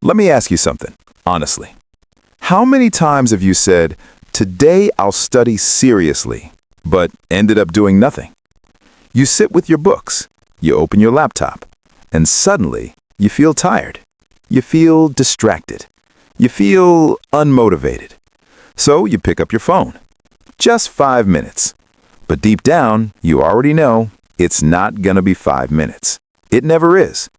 Let me ask you something, honestly. How many times have you said, "Today I'll study seriously," but ended up doing nothing? You sit with your books, you open your laptop, and suddenly you feel tired. You feel distracted. You feel unmotivated. So you pick up your phone. Just 5 minutes. But deep down, you already know it's not gonna be 5 minutes. It never is.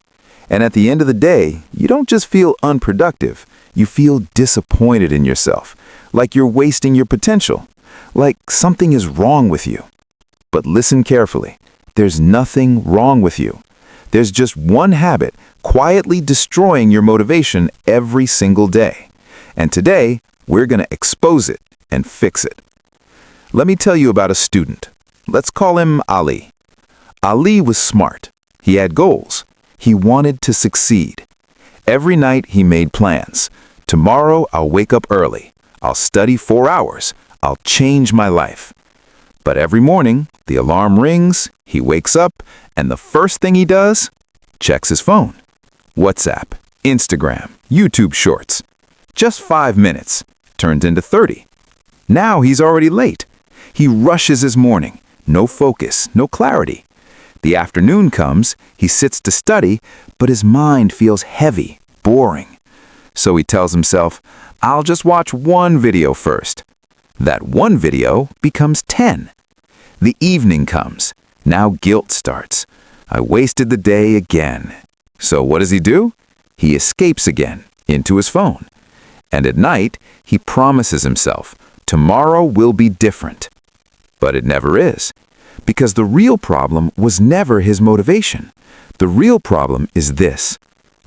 And at the end of the day, you don't just feel unproductive, you feel disappointed in yourself, like you're wasting your potential, like something is wrong with you. But listen carefully, there's nothing wrong with you. There's just one habit quietly destroying your motivation every single day. And today, we're going to expose it and fix it. Let me tell you about a student. Let's call him Ali. Ali was smart. He had goals. He wanted to succeed. Every night he made plans. Tomorrow I'll wake up early. I'll study 4 hours. I'll change my life. But every morning, the alarm rings, he wakes up, and the first thing he does? Checks his phone. WhatsApp, Instagram, YouTube Shorts. Just 5 minutes. Turned into 30. Now he's already late. He rushes his morning. No focus, no clarity. The afternoon comes, he sits to study, but his mind feels heavy, boring. So he tells himself, "I'll just watch one video first." That one video becomes 10. The evening comes. Now guilt starts. I wasted the day again. So what does he do? He escapes again, into his phone. And at night, he promises himself, "Tomorrow will be different." But it never is. Because the real problem was never his motivation. The real problem is this: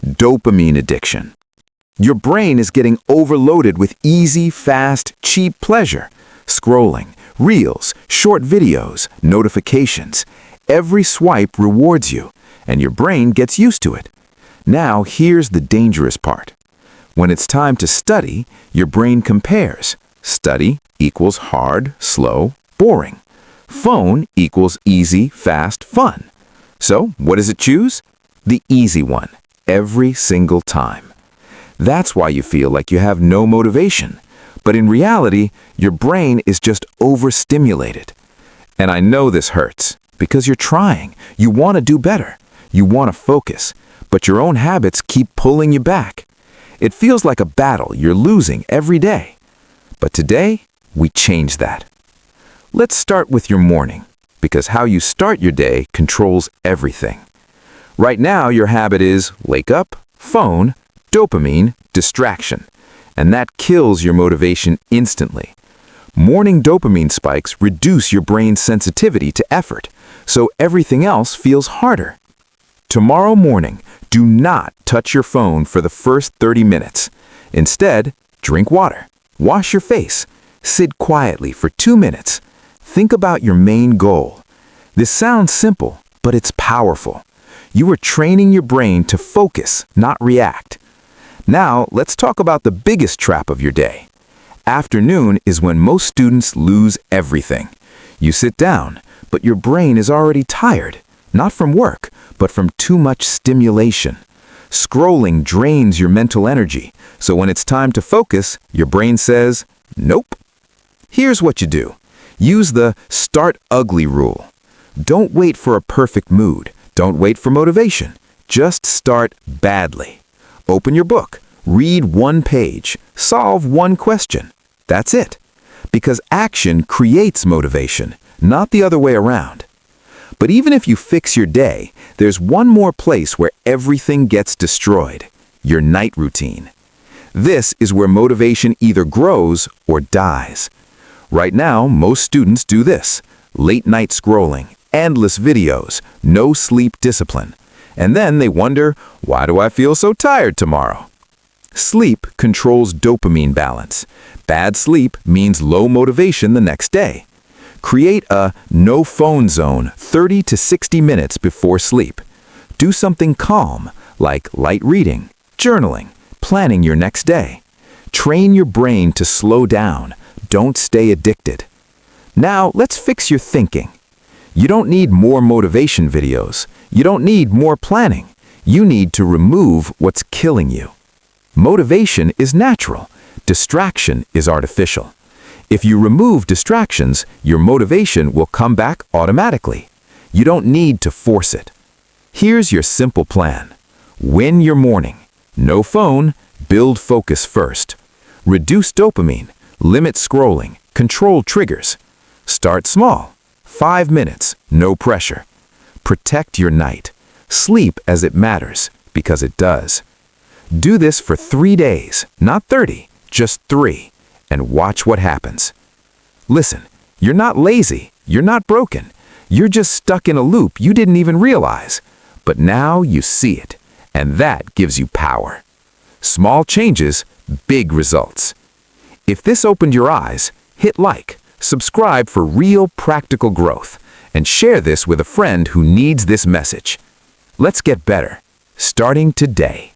dopamine addiction. Your brain is getting overloaded with easy, fast, cheap pleasure. Scrolling, reels, short videos, notifications. Every swipe rewards you, and your brain gets used to it. Now here's the dangerous part. When it's time to study, your brain compares. Study equals hard, slow, boring. Phone equals easy, fast, fun. So what does it choose? The easy one, every single time. That's why you feel like you have no motivation. But in reality, your brain is just overstimulated. And I know this hurts, because you're trying. You want to do better. You want to focus. But your own habits keep pulling you back. It feels like a battle you're losing every day. But today, we change that. Let's start with your morning, because how you start your day controls everything. Right now, your habit is wake up, phone, dopamine, distraction, and that kills your motivation instantly. Morning dopamine spikes reduce your brain's sensitivity to effort, so everything else feels harder. Tomorrow morning, do not touch your phone for the first 30 minutes. Instead, drink water, wash your face, sit quietly for 2 minutes. Think about your main goal. This sounds simple, but it's powerful. You are training your brain to focus, not react. Now, let's talk about the biggest trap of your day. Afternoon is when most students lose everything. You sit down, but your brain is already tired, not from work, but from too much stimulation. Scrolling drains your mental energy, so when it's time to focus, your brain says, "Nope." Here's what you do. Use the start ugly rule. Don't wait for a perfect mood. Don't wait for motivation. Just start badly. Open your book. Read one page. Solve one question. That's it. Because action creates motivation, not the other way around. But even if you fix your day, there's one more place where everything gets destroyed: your night routine. This is where motivation either grows or dies. Right now, most students do this: late night scrolling, endless videos, no sleep discipline. And then they wonder, why do I feel so tired tomorrow? Sleep controls dopamine balance. Bad sleep means low motivation the next day. Create a no phone zone 30 to 60 minutes before sleep. Do something calm, like light reading, journaling, planning your next day. Train your brain to slow down. Don't stay addicted. Now, let's fix your thinking. You don't need more motivation videos. You don't need more planning. You need to remove what's killing you. Motivation is natural. Distraction is artificial. If you remove distractions, your motivation will come back automatically. You don't need to force it. Here's your simple plan. Win your morning. No phone, build focus first. Reduce dopamine, limit scrolling, control triggers. Start small. 5 minutes, no pressure. Protect your night. Sleep as it matters, because it does. Do this for 3 days, not 30, just 3, and watch what happens. Listen, you're not lazy, you're not broken. You're just stuck in a loop you didn't even realize. But now you see it, and that gives you power. Small changes, big results. If this opened your eyes, hit like, subscribe for real practical growth, and share this with a friend who needs this message. Let's get better, starting today.